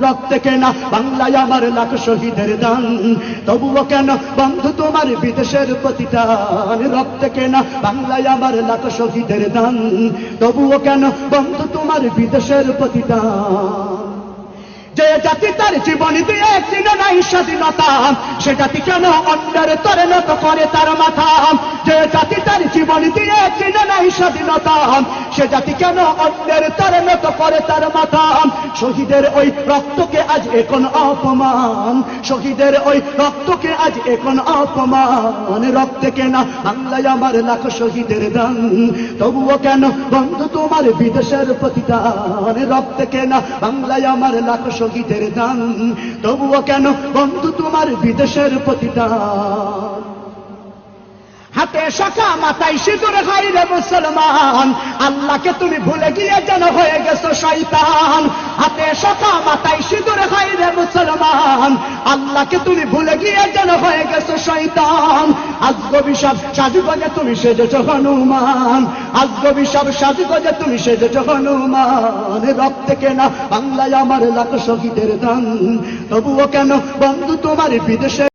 রক্তে কেনা বাংলায় আমার লাখ শহীদের দান, তবুও কেন বন্ধু তোমার বিদেশের প্রতিটান। রক্তে কেনা বাংলায় আমার লাখ শহীদের দান, তবুও কেন বন্ধু তোমার বিদেশের প্রতিটান। যে জাতি তার জীবন দিয়ে কিনে নাই স্বাধীনতা, সে জাতি কেন অন্যের তরে নত করে তার মাথা। যে জাতি তার জীবন দিয়ে কিনে নাই স্বাধীনতা, সে জাতি কেন অন্যের তরে নত করে তার মাথা। শহীদের ওই রক্তকে আজ এখন অপমান, শহীদের ওই রক্তকে আজ এখন অপমান। রক্তে কেনা বাংলায় আমার লাখ শহীদের দান, তবুও কেন বন্ধু তোমার বিদেশের প্রতিদান। রক্তে কেনা বাংলায় আমার লাখ শহীদের দান, তবুও কেন বন্ধু তোমার বিদেশের প্রতিদান। হাতে শাখা মাথায় সিঁদুর হাই রে মুসলমান, আল্লাহকে তুমি ভুলে গিয়ে যেন হয়ে গেছো শয়তান। হাতে শাখা মাথায় সিঁদুর হাই রে মুসলমান, আল্লাহকে তুমি ভুলে গিয়ে যেন হয়ে গেছো শয়তান। আজগবি সব সাজগোজে তুমি সেজেছো হনুমান, আজগবি সব সাজগোজে তুমি সেজেছো হনুমান। রক্তে কেনা বাংলায় আমার লাখ শহীদের দান, তবুও কেন বন্ধু তোমার বিদেশে